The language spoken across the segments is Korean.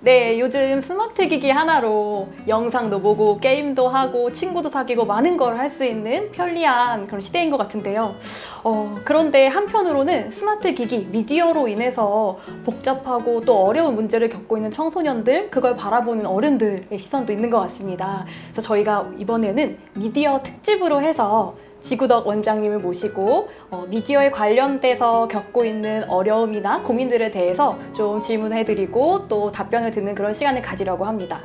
네, 요즘 스마트 기기 하나로 영상도 보고 게임도 하고 친구도 사귀고 많은 걸 할 수 있는 편리한 그런 시대인 것 같은데요. 그런데 한편으로는 스마트 기기, 미디어로 인해서 복잡하고 또 어려운 문제를 겪고 있는 청소년들, 그걸 바라보는 어른들의 시선도 있는 것 같습니다. 그래서 저희가 이번에는 미디어 특집으로 해서 지구덕 원장님을 모시고 미디어에 관련돼서 겪고 있는 어려움이나 고민들에 대해서 좀 질문해드리고 또 답변을 듣는 그런 시간을 가지려고 합니다.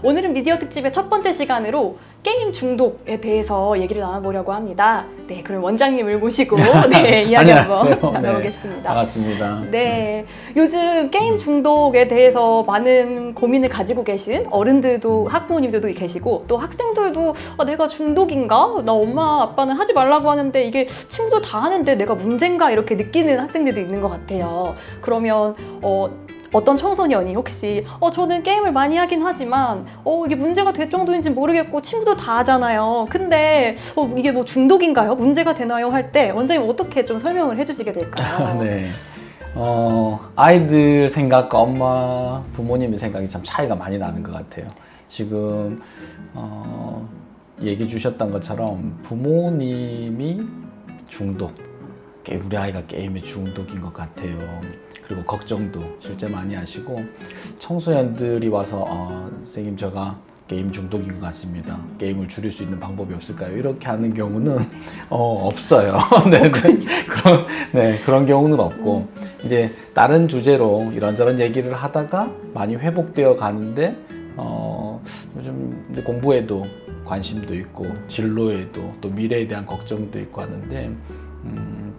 오늘은 미디어 특집의 첫 번째 시간으로 게임 중독에 대해서 얘기를 나눠보려고 합니다. 네, 그럼 원장님을 모시고 네, 이야기 한번 나눠보겠습니다. 네, 반갑습니다. 네, 요즘 게임 중독에 대해서 많은 고민을 가지고 계신 어른들도 학부모님들도 계시고 또 학생들도 내가 중독인가? 나 엄마 아빠는 하지 말라고 하는데 이게 친구들 다 하는데 내가 문제인가? 이렇게 느끼는 학생들도 있는 것 같아요. 그러면 어떤 청소년이 혹시 저는 게임을 많이 하긴 하지만 이게 문제가 될 정도인지 모르겠고 친구들 다 하잖아요. 근데 이게 뭐 중독인가요? 문제가 되나요? 할 때 원장님 어떻게 좀 설명을 해주시게 될까요? 네. 아이들 생각과 엄마, 부모님의 생각이 참 차이가 많이 나는 것 같아요. 지금 얘기 주셨던 것처럼 부모님이 중독, 우리 아이가 게임에 중독인 것 같아요. 그리고 걱정도 실제 많이 하시고 청소년들이 와서 선생님 제가 게임 중독인 것 같습니다. 게임을 줄일 수 있는 방법이 없을까요? 이렇게 하는 경우는 없어요. 그런 경우는 없고 이제 다른 주제로 이런저런 얘기를 하다가 많이 회복되어 가는데 요즘 이제 공부에도 관심도 있고 진로에도 또 미래에 대한 걱정도 있고 하는데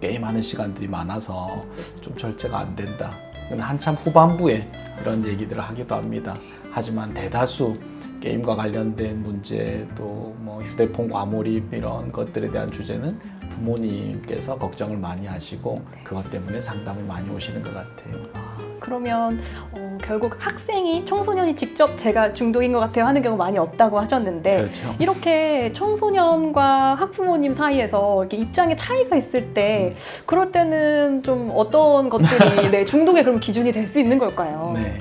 게임하는 시간들이 많아서 좀 절제가 안 된다. 한참 후반부에 이런 얘기들을 하기도 합니다. 하지만 대다수 게임과 관련된 문제 또 뭐 휴대폰 과몰입 이런 것들에 대한 주제는 부모님께서 걱정을 많이 하시고 그것 때문에 상담을 많이 오시는 것 같아요. 그러면 결국 학생이 청소년이 직접 제가 중독인 것 같아요 하는 경우 많이 없다고 하셨는데 그렇죠. 이렇게 청소년과 학부모님 사이에서 이렇게 입장의 차이가 있을 때 그럴 때는 좀 어떤 것들이 네, 중독의 그럼 기준이 될 수 있는 걸까요? 네.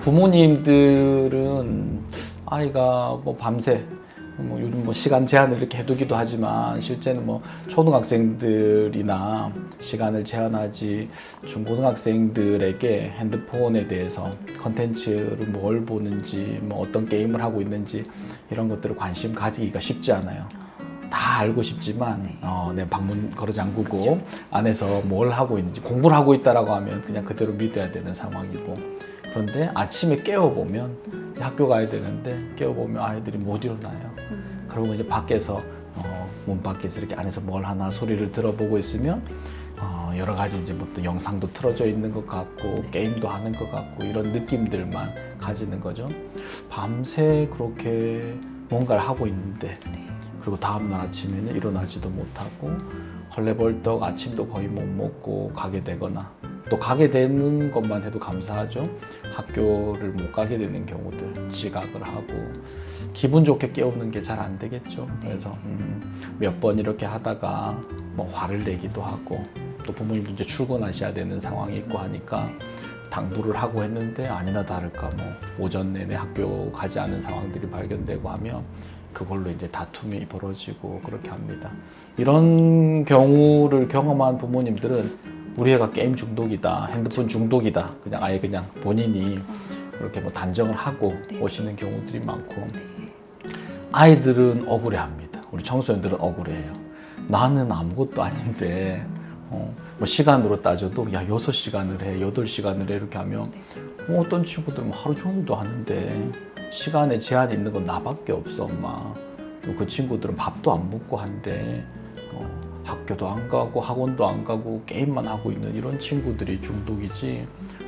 부모님들은 아이가 뭐 밤새 요즘 뭐 시간 제한을 이렇게 해두기도 하지만 실제는 뭐 초등학생들이나 시간을 제한하지 중고등학생들에게 핸드폰에 대해서 컨텐츠를 뭘 보는지 뭐 어떤 게임을 하고 있는지 이런 것들을 관심 가지기가 쉽지 않아요. 다 알고 싶지만 내 방문 걸어 잠그고 안에서 뭘 하고 있는지 공부를 하고 있다라고 하면 그냥 그대로 믿어야 되는 상황이고 그런데 아침에 깨워보면 학교 가야 되는데 깨워보면 아이들이 못 일어나요. 그리고 이제 밖에서 문 밖에서 이렇게 안에서 뭘 하나 소리를 들어보고 있으면 여러 가지 이제 뭐 또 영상도 틀어져 있는 것 같고 게임도 하는 것 같고 이런 느낌들만 가지는 거죠. 밤새 그렇게 뭔가를 하고 있는데 그리고 다음날 아침에는 일어나지도 못하고 헐레벌떡 아침도 거의 못 먹고 가게 되거나 또 가게 되는 것만 해도 감사하죠. 학교를 못 가게 되는 경우들 지각을 하고 기분 좋게 깨우는 게 잘 안 되겠죠. 그래서 몇 번 이렇게 하다가 뭐 화를 내기도 하고 또 부모님도 이제 출근하셔야 되는 상황이 있고 하니까 당부를 하고 했는데 아니나 다를까 뭐 오전 내내 학교 가지 않은 상황들이 발견되고 하면 그걸로 이제 다툼이 벌어지고 그렇게 합니다. 이런 경우를 경험한 부모님들은 우리 애가 게임 중독이다, 핸드폰 중독이다, 그냥 아예 그냥 본인이 그렇게 뭐 단정을 하고 오시는 경우들이 많고 아이들은 억울해합니다. 우리 청소년들은 억울해해요. 나는 아무것도 아닌데 뭐 시간으로 따져도 야 6시간을 해, 8시간을 해 이렇게 하면 어떤 친구들은 하루 종일도 하는데 시간에 제한이 있는 건 나밖에 없어 엄마. 그 친구들은 밥도 안 먹고 한데 학교도 안 가고 학원도 안 가고 게임만 하고 있는 이런 친구들이 중독이지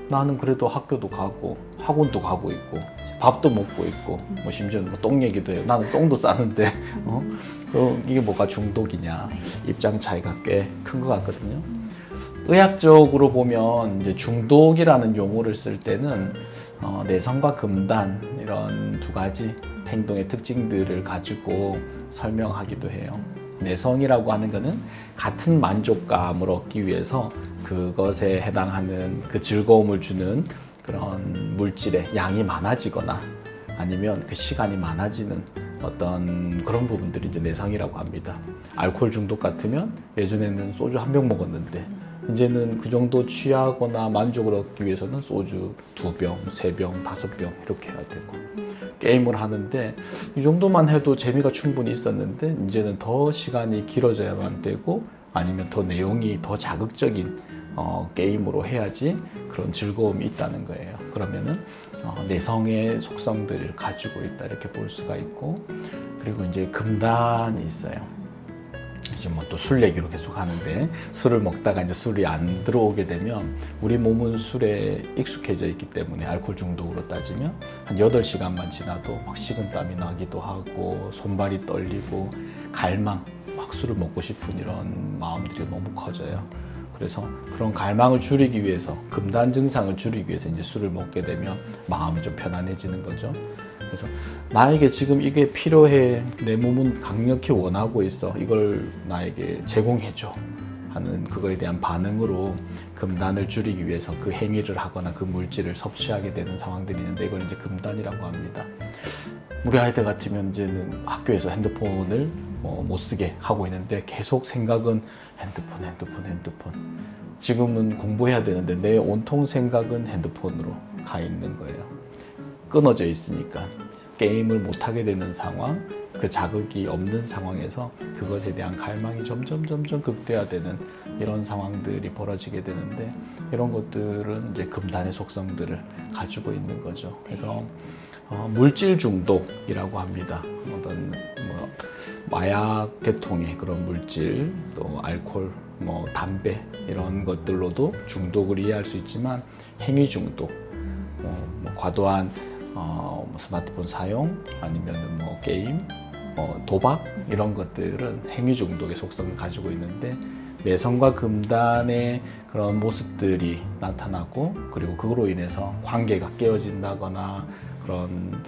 나는 그래도 학교도 가고 학원도 가고 있고 밥도 먹고 있고 뭐 심지어는 뭐 똥 얘기도 해요. 나는 똥도 싸는데 이게 뭐가 중독이냐. 입장 차이가 꽤 큰 것 같거든요. 의학적으로 보면 이제 중독이라는 용어를 쓸 때는 내성과 금단 이런 두 가지 행동의 특징들을 가지고 설명하기도 해요. 내성이라고 하는 것은 같은 만족감을 얻기 위해서 그것에 해당하는 그 즐거움을 주는 그런 물질의 양이 많아지거나 아니면 그 시간이 많아지는 어떤 그런 부분들이 이제 내성이라고 합니다. 알코올 중독 같으면 예전에는 소주 한 병 먹었는데 이제는 그 정도 취하거나 만족을 얻기 위해서는 소주 2병, 3병, 5병 이렇게 해야 되고 게임을 하는데 이 정도만 해도 재미가 충분히 있었는데 이제는 더 시간이 길어져야만 되고 아니면 더 내용이 더 자극적인 게임으로 해야지 그런 즐거움이 있다는 거예요. 그러면은 내성의 속성들을 가지고 있다 이렇게 볼 수가 있고 그리고 이제 금단이 있어요. 요즘 뭐 또 술 얘기로 계속 하는데 술을 먹다가 이제 술이 안 들어오게 되면 우리 몸은 술에 익숙해져 있기 때문에 알코올 중독으로 따지면 한 8시간만 지나도 막 식은땀이 나기도 하고 손발이 떨리고 갈망, 막 술을 먹고 싶은 이런 마음들이 너무 커져요. 그래서 그런 갈망을 줄이기 위해서 금단 증상을 줄이기 위해서 이제 술을 먹게 되면 마음이 좀 편안해지는 거죠. 그래서 나에게 지금 이게 필요해, 내 몸은 강력히 원하고 있어, 이걸 나에게 제공해줘 하는 그거에 대한 반응으로 금단을 줄이기 위해서 그 행위를 하거나 그 물질을 섭취하게 되는 상황들이 있는데 이걸 이제 금단이라고 합니다. 우리 아이들 같으면 이제는 학교에서 핸드폰을 못 쓰게 하고 있는데 계속 생각은 핸드폰. 지금은 공부해야 되는데 내 온통 생각은 핸드폰으로 가 있는 거예요. 끊어져 있으니까 게임을 못 하게 되는 상황, 그 자극이 없는 상황에서 그것에 대한 갈망이 점점 극대화되는 이런 상황들이 벌어지게 되는데 이런 것들은 이제 금단의 속성들을 가지고 있는 거죠. 그래서 물질 중독이라고 합니다. 어떤 마약 계통의 그런 물질, 또 알코올, 담배 이런 것들로도 중독을 이해할 수 있지만 행위 중독, 과도한 스마트폰 사용 아니면 게임, 도박 이런 것들은 행위 중독의 속성을 가지고 있는데 내성과 금단의 그런 모습들이 나타나고 그리고 그로 인해서 관계가 깨어진다거나 그런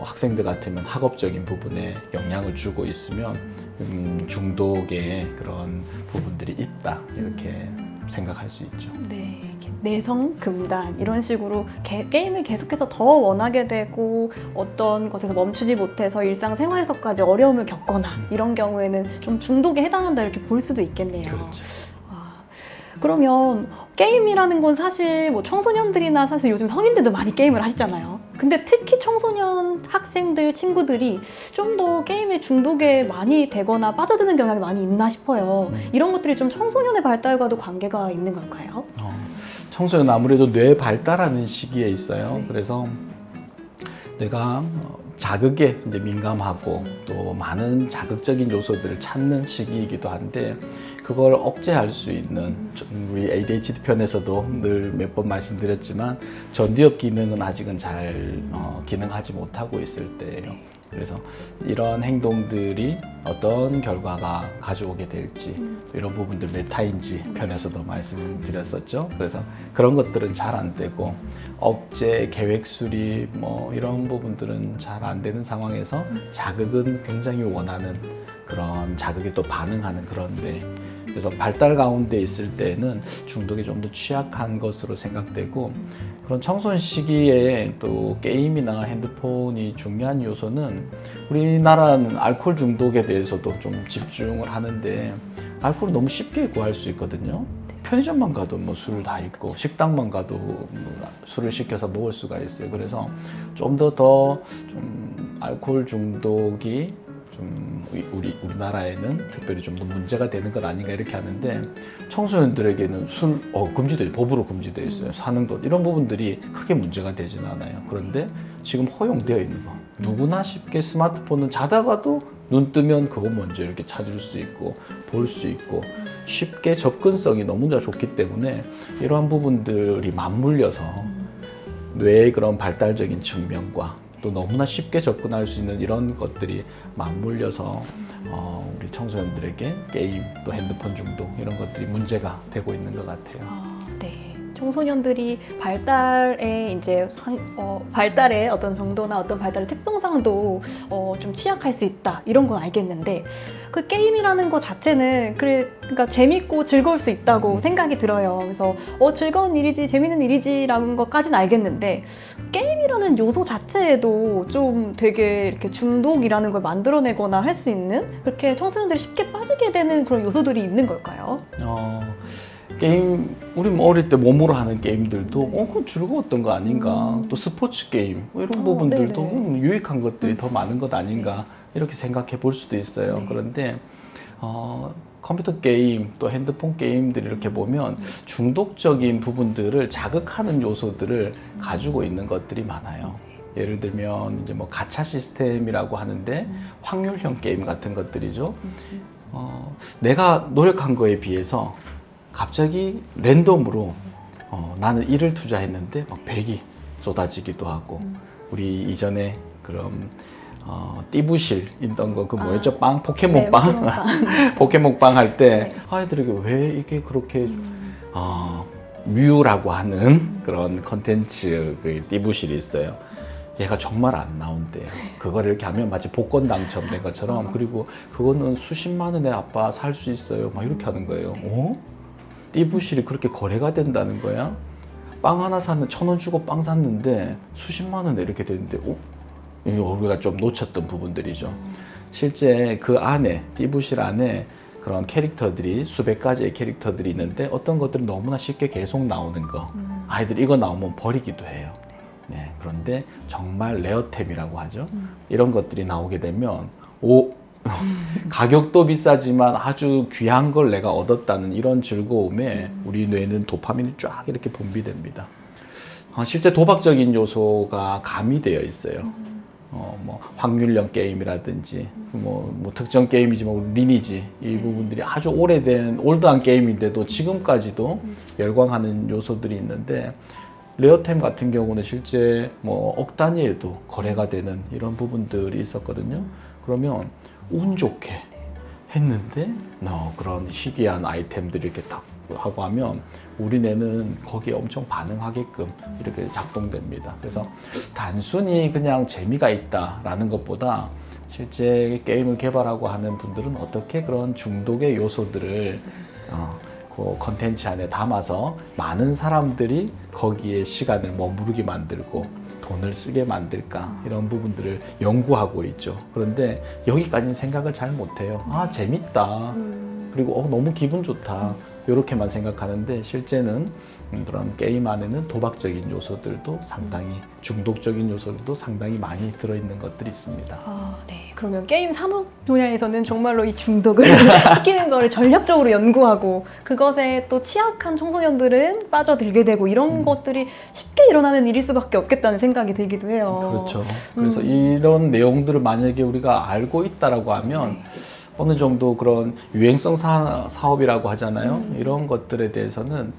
학생들 같으면 학업적인 부분에 영향을 주고 있으면 중독의 그런 부분들이 있다 이렇게 생각할 수 있죠. 네, 내성, 금단 이런 식으로 게임을 계속해서 더 원하게 되고 어떤 것에서 멈추지 못해서 일상생활에서까지 어려움을 겪거나 이런 경우에는 좀 중독에 해당한다 이렇게 볼 수도 있겠네요. 그렇죠. 그러면 게임이라는 건 사실 청소년들이나 사실 요즘 성인들도 많이 게임을 하시잖아요. 근데 특히 청소년 학생들, 친구들이 좀 더 게임에 중독에 많이 되거나 빠져드는 경향이 많이 있나 싶어요. 이런 것들이 좀 청소년의 발달과도 관계가 있는 걸까요? 청소년 아무래도 뇌 발달하는 시기에 있어요. 네. 그래서 내가 자극에 이제 민감하고 또 많은 자극적인 요소들을 찾는 시기이기도 한데 그걸 억제할 수 있는 우리 ADHD 편에서도 늘 몇 번 말씀드렸지만 전두엽 기능은 아직은 잘 기능하지 못하고 있을 때예요. 그래서 이런 행동들이 어떤 결과가 가져오게 될지 이런 부분들 메타인지 편에서도 말씀드렸었죠. 그래서 그런 것들은 잘 안 되고 억제, 계획 수립 이런 부분들은 잘 안 되는 상황에서 자극은 굉장히 원하는 그런 자극에 또 반응하는 그런데 그래서 발달 가운데 있을 때는 중독이 좀 더 취약한 것으로 생각되고 그런 청소년 시기에 또 게임이나 핸드폰이 중요한 요소는 우리나라는 알코올 중독에 대해서도 좀 집중을 하는데 알코올을 너무 쉽게 구할 수 있거든요. 편의점만 가도 술 다 있고 식당만 가도 술을 시켜서 먹을 수가 있어요. 그래서 좀 더 알코올 중독이 좀 우리나라에는 특별히 좀 더 문제가 되는 것 아닌가 이렇게 하는데 청소년들에게는 술 금지돼 법으로 금지되어 있어요. 사는 것 이런 부분들이 크게 문제가 되지는 않아요. 그런데 지금 허용되어 있는 거 누구나 쉽게 스마트폰은 자다가도 눈 뜨면 그거 먼저 이렇게 찾을 수 있고 볼 수 있고 쉽게 접근성이 너무나 좋기 때문에 이러한 부분들이 맞물려서 뇌의 그런 발달적인 측면과 또 너무나 쉽게 접근할 수 있는 이런 것들이 맞물려서 우리 청소년들에게 게임 또 핸드폰 중독 이런 것들이 문제가 되고 있는 것 같아요. 네. 청소년들이 발달의 이제 발달의 어떤 정도나 어떤 발달의 특성상도 좀 취약할 수 있다 이런 건 알겠는데 그 게임이라는 것 자체는 그러니까 재밌고 즐거울 수 있다고 생각이 들어요. 그래서 즐거운 일이지 재밌는 일이지라는 것까지는 알겠는데 게임이라는 요소 자체에도 좀 되게 이렇게 중독이라는 걸 만들어내거나 할 수 있는 그렇게 청소년들이 쉽게 빠지게 되는 그런 요소들이 있는 걸까요? 게임 우리 뭐 어릴 때 몸으로 하는 게임들도 그건 즐거웠던 거 아닌가 또 스포츠 게임 뭐 이런 부분들도 네네. 유익한 것들이 더 많은 것 아닌가 이렇게 생각해 볼 수도 있어요. 네. 그런데 컴퓨터 게임 또 핸드폰 게임들 이렇게 보면 중독적인 부분들을 자극하는 요소들을 가지고 있는 것들이 많아요. 예를 들면 이제 뭐 가챠 시스템이라고 하는데 확률형 게임 같은 것들이죠. 내가 노력한 거에 비해서 갑자기 랜덤으로 나는 1을 투자했는데 막 100이 쏟아지기도 하고 우리 이전에 그럼 띠부실 있던 거 그 뭐였죠? 빵? 포켓몬빵? 네, 포켓몬빵 할 때 네. 아이들에게 왜 이게 그렇게 뮤라고 하는 그런 컨텐츠 그 띠부실이 있어요. 얘가 정말 안 나온대요. 그걸 이렇게 하면 마치 복권 당첨된 것처럼 그리고 그거는 수십만 원에 아빠 살 수 있어요. 막 이렇게 하는 거예요. 띠부실이 그렇게 거래가 된다는 거야? 빵 하나 샀는 1,000원 주고 빵 샀는데 수십만 원에 이렇게 되는데 이게 우리가 좀 놓쳤던 부분들이죠. 실제 그 안에 띠부실 안에 그런 캐릭터들이 수백 가지의 캐릭터들이 있는데 어떤 것들은 너무나 쉽게 계속 나오는 거 아이들이 이거 나오면 버리기도 해요. 네, 그런데 정말 레어템이라고 하죠. 이런 것들이 나오게 되면 가격도 비싸지만 아주 귀한 걸 내가 얻었다는 이런 즐거움에 우리 뇌는 도파민이 쫙 이렇게 분비됩니다. 실제 도박적인 요소가 가미되어 있어요. 뭐 확률형 게임이라든지 뭐 특정 게임이지만 리니지 이 부분들이 아주 오래된 올드한 게임인데도 지금까지도 열광하는 요소들이 있는데 레어템 같은 경우는 실제 뭐 억 단위에도 거래가 되는 이런 부분들이 있었거든요. 그러면 운 좋게 했는데 그런 희귀한 아이템들이 이렇게 딱 하고 하면 우리 뇌는 거기에 엄청 반응하게끔 이렇게 작동됩니다. 그래서 단순히 그냥 재미가 있다라는 것보다 실제 게임을 개발하고 하는 분들은 어떻게 그런 중독의 요소들을 그 컨텐츠 안에 담아서 많은 사람들이 거기에 시간을 머무르게 만들고 돈을 쓰게 만들까 이런 부분들을 연구하고 있죠. 그런데 여기까지는 생각을 잘 못해요. 재밌다. 그리고 너무 기분 좋다. 이렇게만 생각하는데 실제는 그런 게임 안에는 도박적인 요소들도 상당히 중독적인 요소들도 상당히 많이 들어있는 것들이 있습니다. 네. 그러면 게임 산업 분야에서는 정말로 이 중독을 시키는 거를 전략적으로 연구하고 그것에 또 취약한 청소년들은 빠져들게 되고 이런 것들이 쉽게 일어나는 일일 수밖에 없겠다는 생각이 들기도 해요. 그렇죠. 그래서 이런 내용들을 만약에 우리가 알고 있다라고 하면 어느 정도 그런 유행성 사업이라고 하잖아요. 이런 것들에 대해서는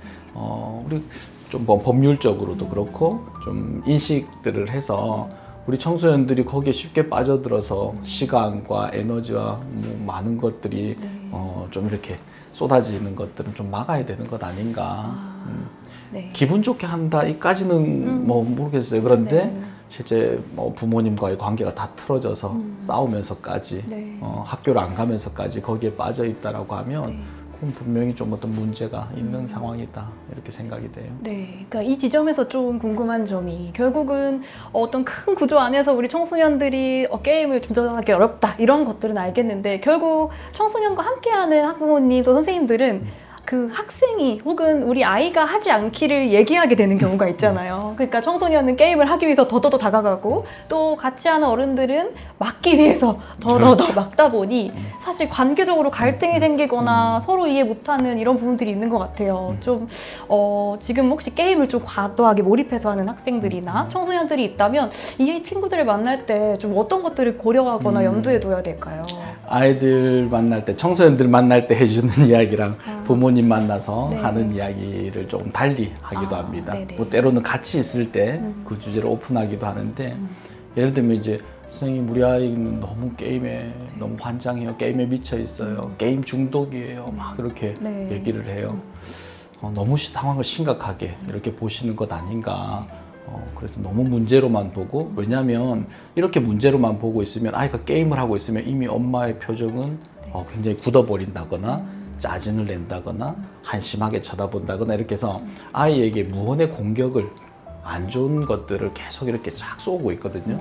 우리 좀 법률적으로도 그렇고 좀 인식들을 해서 우리 청소년들이 거기에 쉽게 빠져들어서 시간과 에너지와 많은 것들이 좀 이렇게 쏟아지는 것들은 좀 막아야 되는 것 아닌가. 네. 기분 좋게 한다 이까지는 뭐 모르겠어요. 그런데 실제 뭐 부모님과의 관계가 다 틀어져서 싸우면서까지 학교를 안 가면서까지 거기에 빠져 있다라고 하면 그건 분명히 좀 어떤 문제가 있는 상황이다 이렇게 생각이 돼요. 네, 그러니까 이 지점에서 좀 궁금한 점이 결국은 어떤 큰 구조 안에서 우리 청소년들이 게임을 조절하기 어렵다 이런 것들은 알겠는데 결국 청소년과 함께하는 학부모님 또 선생님들은 그 학생이 혹은 우리 아이가 하지 않기를 얘기하게 되는 경우가 있잖아요. 그러니까 청소년은 게임을 하기 위해서 더더더 다가가고 또 같이 하는 어른들은 막기 위해서 더더더 막다 보니 사실 관계적으로 갈등이 생기거나 서로 이해 못하는 이런 부분들이 있는 것 같아요. 좀 지금 혹시 게임을 좀 과도하게 몰입해서 하는 학생들이나 청소년들이 있다면 이 친구들을 만날 때 좀 어떤 것들을 고려하거나 염두에 둬야 될까요? 아이들 만날 때, 청소년들 만날 때 해주는 이야기랑 부모님 만나서 네. 하는 이야기를 조금 달리 하기도 합니다. 네네. 뭐 때로는 같이 있을 때 그 주제를 오픈하기도 하는데 예를 들면 이제 선생님 우리 아이는 너무 게임에 너무 환장해요. 게임에 미쳐 있어요. 게임 중독이에요. 막 그렇게 네. 얘기를 해요. 너무 상황을 심각하게 이렇게 보시는 것 아닌가. 그래서 너무 문제로만 보고, 왜냐하면 이렇게 문제로만 보고 있으면 아이가 게임을 하고 있으면 이미 엄마의 표정은 굉장히 굳어버린다거나 짜증을 낸다거나 한심하게 쳐다본다거나 이렇게 해서 아이에게 무언의 공격을, 안 좋은 것들을 계속 이렇게 쫙 쏘고 있거든요.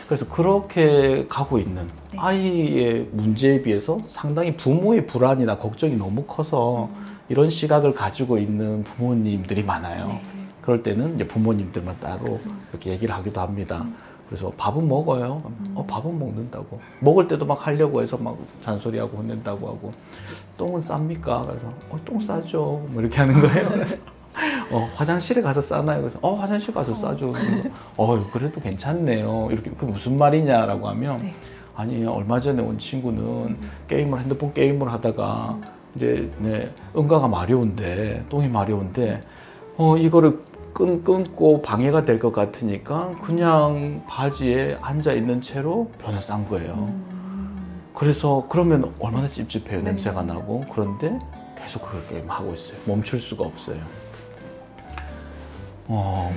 그래서 그렇게 가고 있는 아이의 문제에 비해서 상당히 부모의 불안이나 걱정이 너무 커서 이런 시각을 가지고 있는 부모님들이 많아요. 그럴 때는 이제 부모님들만 따로 이렇게 얘기를 하기도 합니다. 그래서 밥은 먹어요. 밥은 먹는다고. 먹을 때도 막 하려고 해서 막 잔소리하고 혼낸다고 하고. 똥은 쌉니까? 그래서 똥 싸죠. 뭐 이렇게 하는 거예요. 그래서 화장실에 가서 싸나요? 그래서 화장실 가서 싸죠. 그래서 그래도 괜찮네요. 이렇게 그 무슨 말이냐라고 하면 아니 얼마 전에 온 친구는 핸드폰 게임을 하다가 이제 응가가 마려운데 똥이 마려운데 이거를 끊고 방해가 될 것 같으니까 그냥 바지에 앉아 있는 채로 변을 싼 거예요. 그래서 그러면 얼마나 찝찝해요. 냄새가 나고. 그런데 계속 그렇게 하고 있어요. 멈출 수가 없어요.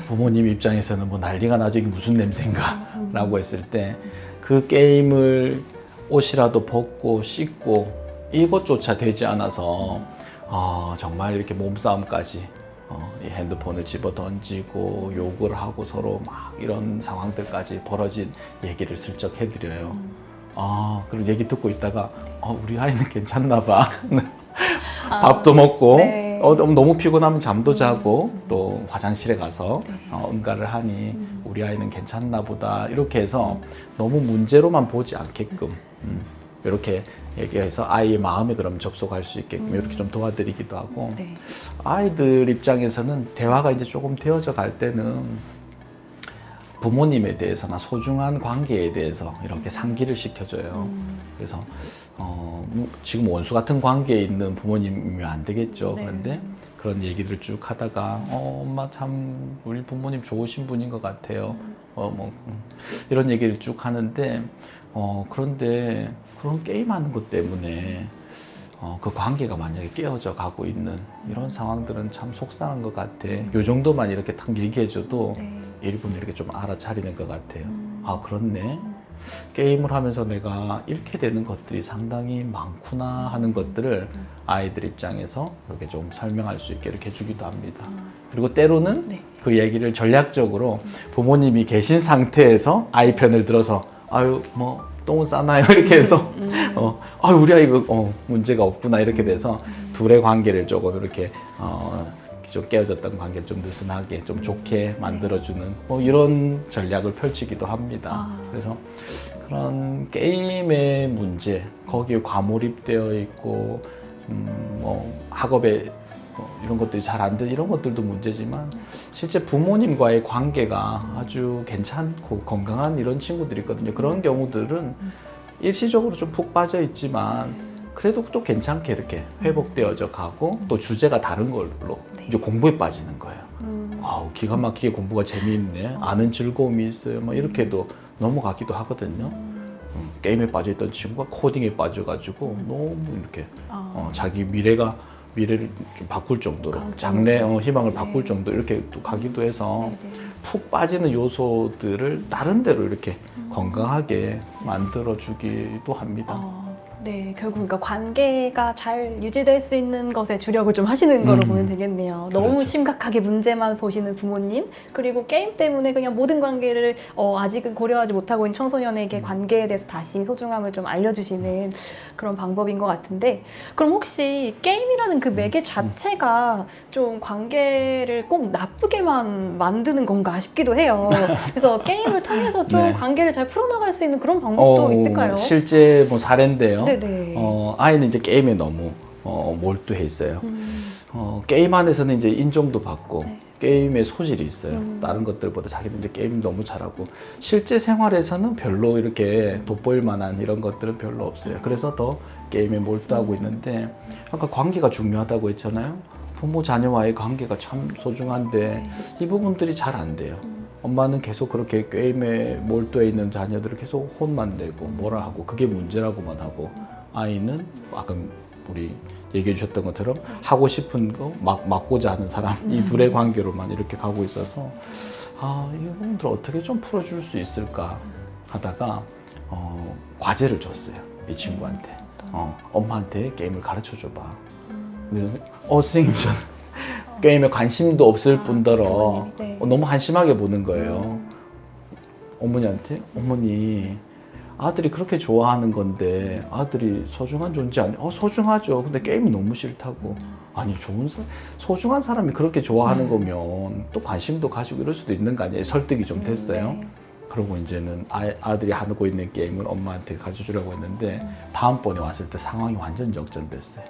부모님 입장에서는 뭐 난리가 나죠. 이게 무슨 냄새인가? 라고 했을 때 그 게임을 옷이라도 벗고 씻고 이것조차 되지 않아서 정말 이렇게 몸싸움까지 이 핸드폰을 집어 던지고 욕을 하고 서로 막 이런 상황들까지 벌어진 얘기를 슬쩍 해드려요. 그리고 얘기 듣고 있다가 우리 아이는 괜찮나 봐. 밥도 먹고 너무 피곤하면 잠도 자고 또 화장실에 가서 응가를 하니 우리 아이는 괜찮나 보다. 이렇게 해서 너무 문제로만 보지 않게끔 이렇게 얘기해서 아이의 마음에 그럼 접속할 수 있게끔 이렇게 좀 도와드리기도 하고, 아이들 입장에서는 대화가 이제 조금 되어져 갈 때는 부모님에 대해서나 소중한 관계에 대해서 이렇게 상기를 시켜줘요. 그래서 지금 원수 같은 관계에 있는 부모님이면 안 되겠죠. 그런데 그런 얘기를 쭉 하다가 엄마 참 우리 부모님 좋으신 분인 것 같아요. 이런 얘기를 쭉 하는데 그런데 그런 게임하는 것 때문에 그 관계가 만약에 깨어져 가고 있는 이런 상황들은 참 속상한 것 같아. 요 정도만 이렇게 딱 얘기해줘도 일부는 이렇게 좀 알아차리는 것 같아요. 그렇네. 게임을 하면서 내가 잃게 되는 것들이 상당히 많구나 하는 것들을 아이들 입장에서 이렇게 좀 설명할 수 있게 이렇게 해주기도 합니다. 그리고 때로는 그 얘기를 전략적으로 부모님이 계신 상태에서 아이 편을 들어서 아유 뭐 똥은 싸나요? 이렇게 해서 우리 아이가 문제가 없구나 이렇게 돼서 둘의 관계를 조금 이렇게 좀 깨어졌던 관계를 좀 느슨하게 좀 좋게 만들어주는 이런 전략을 펼치기도 합니다. 그래서 그런 게임의 문제, 거기에 과몰입되어 있고 학업에 이런 것들이 잘 안 되는 이런 것들도 문제지만 실제 부모님과의 관계가 아주 괜찮고 건강한 이런 친구들이 있거든요. 그런 경우들은 일시적으로 좀 푹 빠져 있지만 그래도 또 괜찮게 이렇게 회복되어져 가고 또 주제가 다른 걸로 이제 공부에 빠지는 거예요. 기가 막히게 공부가 재미있네. 아는 즐거움이 있어요. 뭐 이렇게도 넘어가기도 하거든요. 게임에 빠져있던 친구가 코딩에 빠져가지고 너무 이렇게 자기 미래를 좀 바꿀 정도로 장래 희망을 바꿀 정도로 이렇게 또 가기도 해서 푹 빠지는 요소들을 다른 데로 이렇게 건강하게 만들어주기도 합니다. 네, 결국 그러니까 관계가 잘 유지될 수 있는 것에 주력을 좀 하시는 거로 보면 되겠네요. 너무 그렇죠. 심각하게 문제만 보시는 부모님, 그리고 게임 때문에 그냥 모든 관계를 아직은 고려하지 못하고 있는 청소년에게 관계에 대해서 다시 소중함을 좀 알려주시는 그런 방법인 것 같은데, 그럼 혹시 게임이라는 그 매개 자체가 좀 관계를 꼭 나쁘게만 만드는 건가 싶기도 해요. 그래서 게임을 통해서 좀 관계를 잘 풀어나갈 수 있는 그런 방법도 있을까요? 실제 뭐 사례인데요. 네네. 아이는 이제 게임에 너무 몰두해 있어요. 게임 안에서는 이제 인정도 받고 게임에 소질이 있어요. 다른 것들보다 자기는 이제 게임 너무 잘하고 실제 생활에서는 별로 이렇게 돋보일 만한 이런 것들은 별로 없어요. 그래서 더 게임에 몰두하고 있는데 아까 관계가 중요하다고 했잖아요. 부모 자녀와의 관계가 참 소중한데 이 부분들이 잘 안 돼요. 엄마는 계속 그렇게 게임에 몰두해 있는 자녀들을 계속 혼만 내고 뭐라 하고 그게 문제라고만 하고, 아이는 아까 우리 얘기해 주셨던 것처럼 하고 싶은 거 막고자 하는 사람 이 둘의 관계로만 이렇게 가고 있어서 이 부분들 어떻게 좀 풀어줄 수 있을까 하다가 과제를 줬어요. 이 친구한테. 엄마한테 게임을 가르쳐 줘봐. 그래서 선생님 저는 게임에 관심도 없을 뿐더러 네. 너무 한심하게 보는 거예요. 어머니한테 어머니 아들이 그렇게 좋아하는 건데 아들이 소중한 존재 아니야? 소중하죠. 근데 게임이 너무 싫다고. 아니 소중한 사람이 그렇게 좋아하는 거면 또 관심도 가지고 이럴 수도 있는 거 아니에요? 설득이 좀 됐어요. 네. 그러고 이제는 아들이 하고 있는 게임을 엄마한테 가르쳐 주려고 했는데 다음번에 왔을 때 상황이 완전 역전됐어요.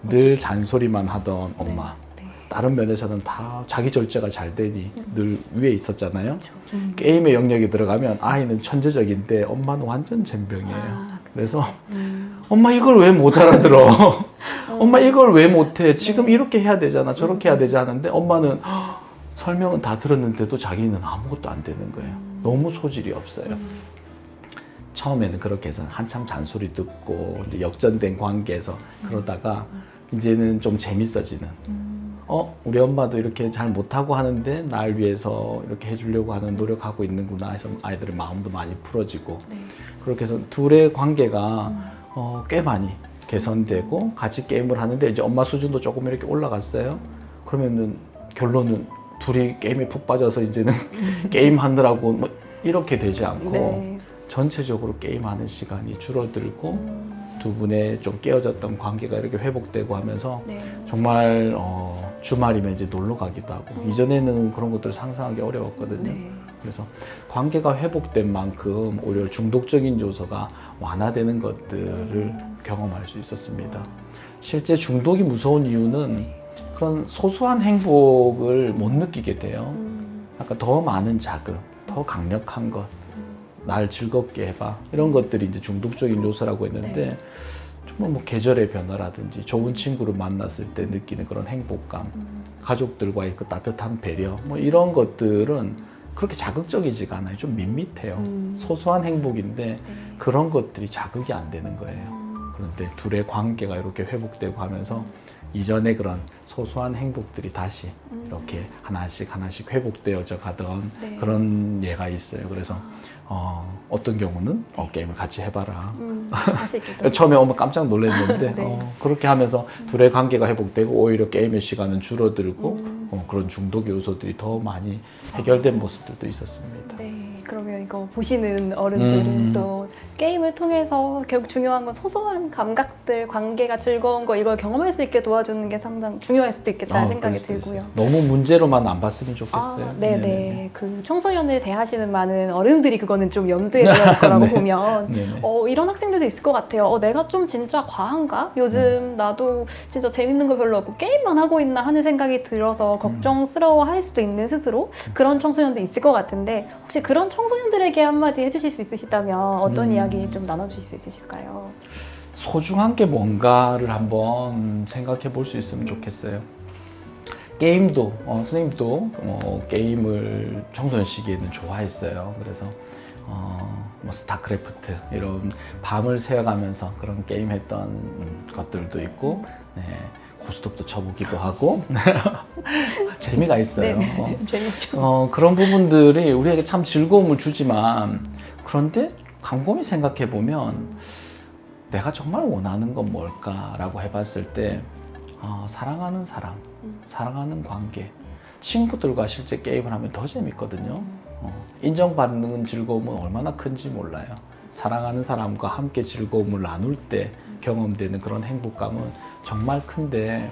늘 잔소리만 하던 엄마. 네. 다른 면에서는 다 자기 절제가 잘 되니 늘 위에 있었잖아요. 그렇죠. 게임의 영역이 들어가면 아이는 천재적인데 엄마는 완전 젬병이에요. 그래서 엄마 이걸 왜 못 알아들어? 엄마 이걸 왜 못해? 지금 이렇게 해야 되잖아. 저렇게 해야 되지 않은데 엄마는 설명은 다 들었는데도 자기는 아무것도 안 되는 거예요. 너무 소질이 없어요. 처음에는 그렇게 해서 한참 잔소리 듣고 이제 역전된 관계에서 그러다가 이제는 좀 재밌어지는. 우리 엄마도 이렇게 잘 못하고 하는데 날 위해서 이렇게 해주려고 하는 노력하고 있는구나 해서 아이들의 마음도 많이 풀어지고 네. 그렇게 해서 둘의 관계가 꽤 많이 개선되고 같이 게임을 하는데 이제 엄마 수준도 조금 이렇게 올라갔어요. 그러면은 결론은 둘이 게임에 푹 빠져서 이제는 게임 하느라고 뭐 이렇게 되지 않고 네. 전체적으로 게임하는 시간이 줄어들고 두 분의 좀 깨어졌던 관계가 이렇게 회복되고 하면서 네. 정말 주말이면 이제 놀러 가기도 하고 이전에는 그런 것들을 상상하기 어려웠거든요. 네. 그래서 관계가 회복된 만큼 오히려 중독적인 요소가 완화되는 것들을 경험할 수 있었습니다. 실제 중독이 무서운 이유는 그런 소소한 행복을 못 느끼게 돼요. 아까 더 많은 자극, 더 강력한 것, 날 즐겁게 해봐 이런 것들이 이제 중독적인 요소라고 했는데 정말 뭐 계절의 변화라든지 좋은 친구를 만났을 때 느끼는 그런 행복감, 가족들과의 그 따뜻한 배려 뭐 이런 것들은 그렇게 자극적이지가 않아요. 좀 밋밋해요. 소소한 행복인데 그런 것들이 자극이 안 되는 거예요. 그런데 둘의 관계가 이렇게 회복되고 하면서 이전의 그런 소소한 행복들이 다시 이렇게 하나씩 회복되어져 가던 네. 그런 예가 있어요. 그래서 어떤 경우는 게임을 같이 해봐라. 아시기도. 처음에 엄마 깜짝 놀랐는데 네. 그렇게 하면서 둘의 관계가 회복되고 오히려 게임의 시간은 줄어들고 그런 중독 요소들이 더 많이 해결된 모습들도 있었습니다. 네, 그러면 이거 보시는 어른들은 또 게임을 통해서 결국 중요한 건 소소한 감각들, 관계가 즐거운 거 이걸 경험할 수 있게 도와주는 게 상당히 중요할 수도 있겠다는 생각이 그럴 수도 들고요. 있어요. 너무 문제로만 안 봤으면 좋겠어요. 네네. 그 청소년을 대하시는 많은 어른들이 그거는 좀 염두에 둬야 할 거라고 네. 보면 네네. 이런 학생들도 있을 것 같아요. 내가 좀 진짜 과한가? 요즘 나도 진짜 재밌는 거 별로 없고 게임만 하고 있나 하는 생각이 들어서 걱정스러워 할 수도 있는 스스로 그런 청소년도 있을 것 같은데 혹시 그런 청소년들에게 한마디 해주실 수 있으시다면 어떤 이야기 좀 나눠주실 수 있으실까요? 소중한 게 뭔가를 한번 생각해 볼 수 있으면 좋겠어요. 게임도 선생님도 게임을 청소년 시기에는 좋아했어요. 그래서 뭐 스타크래프트 이런 밤을 새워가면서 그런 게임 했던 것들도 있고 고스톱도 쳐보기도 하고 재미가 있어요. 네네. 재밌죠. 그런 부분들이 우리에게 참 즐거움을 주지만 그런데 곰곰이 생각해 보면 내가 정말 원하는 건 뭘까라고 해봤을 때 사랑하는 사람, 사랑하는 관계, 친구들과 실제 게임을 하면 더 재밌거든요. 인정받는 즐거움은 얼마나 큰지 몰라요. 사랑하는 사람과 함께 즐거움을 나눌 때 경험되는 그런 행복감은 정말 큰데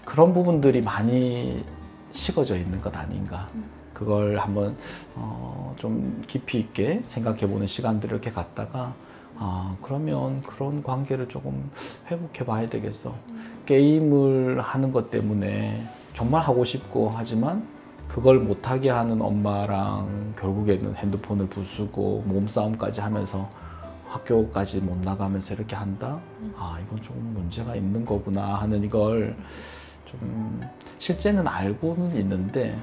그런 부분들이 많이 식어져 있는 것 아닌가. 그걸 한번 좀 깊이 있게 생각해보는 시간들을 이렇게 갖다가 그러면 그런 관계를 조금 회복해 봐야 되겠어. 게임을 하는 것 때문에 정말 하고 싶고 하지만 그걸 못하게 하는 엄마랑 결국에는 핸드폰을 부수고 몸싸움까지 하면서 학교까지 못 나가면서 이렇게 한다? 이건 좀 문제가 있는 거구나 하는 이걸 좀 실제는 알고는 있는데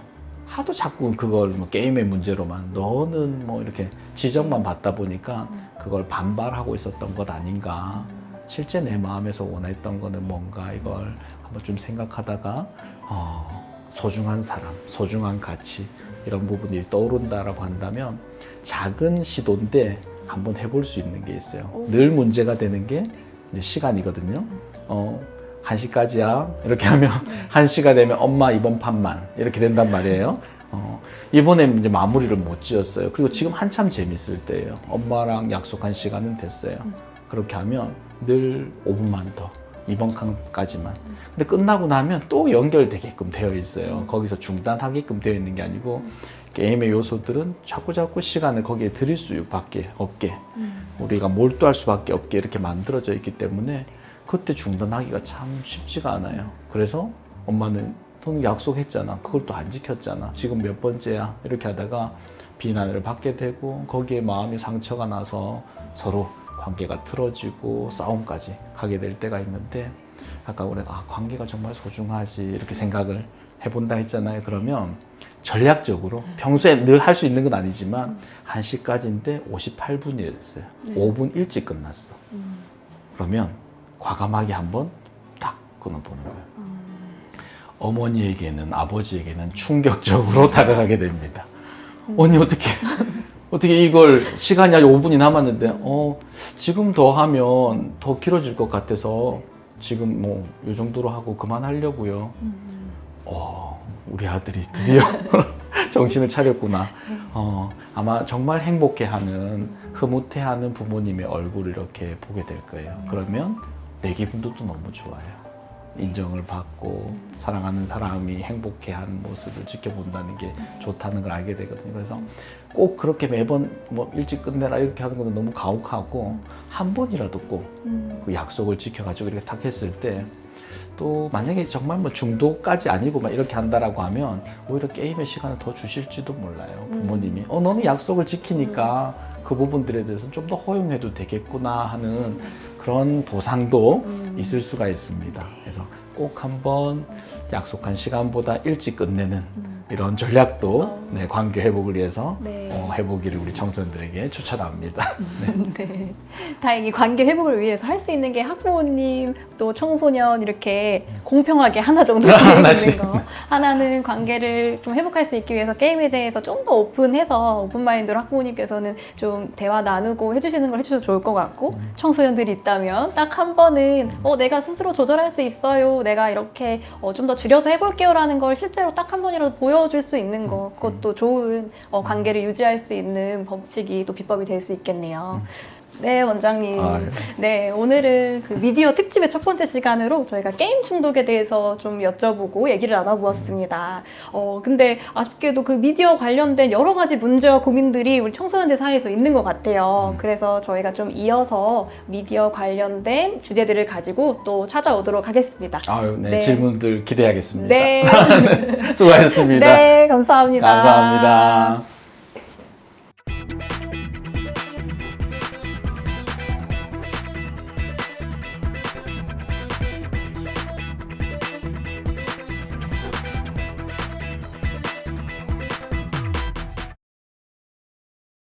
하도 자꾸 그걸 뭐 게임의 문제로만 너는 뭐 이렇게 지적만 받다 보니까 그걸 반발하고 있었던 것 아닌가. 실제 내 마음에서 원했던 거는 뭔가 이걸 한번 좀 생각하다가 소중한 사람, 소중한 가치 이런 부분이 떠오른다라고 한다면 작은 시도인데 한번 해볼 수 있는 게 있어요. 늘 문제가 되는 게 이제 시간이거든요. 1시까지야 이렇게 하면 1시가 되면 엄마 이번 판만 이렇게 된단 말이에요. 이번에 이제 마무리를 못 지었어요. 그리고 지금 한참 재밌을 때예요. 엄마랑 약속한 시간은 됐어요. 그렇게 하면 늘 5분만 더 이번 칸까지만. 근데 끝나고 나면 또 연결되게끔 되어 있어요. 거기서 중단하게끔 되어 있는 게 아니고 게임의 요소들은 자꾸 시간을 거기에 들일 수밖에 없게 우리가 몰두할 수밖에 없게 이렇게 만들어져 있기 때문에 그때 중단하기가 참 쉽지가 않아요. 그래서 엄마는 너는 약속했잖아. 그걸 또 안 지켰잖아. 지금 몇 번째야. 이렇게 하다가 비난을 받게 되고 거기에 마음이 상처가 나서 서로 관계가 틀어지고 싸움까지 가게 될 때가 있는데 아까 우리가 관계가 정말 소중하지 이렇게 생각을 해본다 했잖아요. 그러면 전략적으로 평소에 늘 할 수 있는 건 아니지만 1시까지인데 58분이었어요. 5분 일찍 끝났어. 그러면 과감하게 한번 딱 끊어보는 거예요. 어머니에게는 아버지에게는 충격적으로 다가가게 됩니다. 언니 어떻게 이걸 시간이 아직 5분이 남았는데 지금 더 하면 더 길어질 것 같아서 지금 뭐 이 정도로 하고 그만하려고요. 우리 아들이 드디어 정신을 차렸구나. 아마 정말 행복해하는 흐뭇해하는 부모님의 얼굴을 이렇게 보게 될 거예요. 그러면 내 기분도 또 너무 좋아요. 인정을 받고 사랑하는 사람이 행복해하는 모습을 지켜본다는 게 좋다는 걸 알게 되거든요. 그래서 꼭 그렇게 매번 뭐 일찍 끝내라 이렇게 하는 것은 너무 가혹하고 한 번이라도 꼭 그 약속을 지켜가지고 이렇게 탁 했을 때 또 만약에 정말 뭐 중도까지 아니고 막 이렇게 한다라고 하면 오히려 게임의 시간을 더 주실지도 몰라요. 부모님이 너는 약속을 지키니까 그 부분들에 대해서 좀 더 허용해도 되겠구나 하는 그런 보상도 있을 수가 있습니다. 그래서 꼭 한번 약속한 시간보다 일찍 끝내는 이런 전략도 관계 회복을 위해서 해보기를 우리 청소년들에게 추천합니다. 네. 다행히 관계 회복을 위해서 할 수 있는 게 학부모님 또 청소년 이렇게 공평하게 하나 정도 있는 거. 하나는 관계를 좀 회복할 수 있기 위해서 게임에 대해서 좀 더 오픈해서 오픈마인드로 학부모님께서는 좀 대화 나누고 해주시는 걸 해주셔도 좋을 것 같고 청소년들이 있다면 딱 한 번은 내가 스스로 조절할 수 있어요. 내가 이렇게 좀 더 줄여서 해볼게요 라는 걸 실제로 딱 한 번이라도 보여줄 수 있는 거 그것도 좋은 관계를 유지할 수 있는 법칙이 또 비법이 될 수 있겠네요. 네, 원장님. 네, 오늘은 그 미디어 특집의 첫 번째 시간으로 저희가 게임 중독에 대해서 좀 여쭤보고 얘기를 나눠보았습니다. 근데 아쉽게도 그 미디어 관련된 여러 가지 문제와 고민들이 우리 청소년들 사이에서 있는 것 같아요. 그래서 저희가 좀 이어서 미디어 관련된 주제들을 가지고 또 찾아오도록 하겠습니다. 네. 질문들 기대하겠습니다. 네. 수고하셨습니다. 네, 감사합니다. 감사합니다.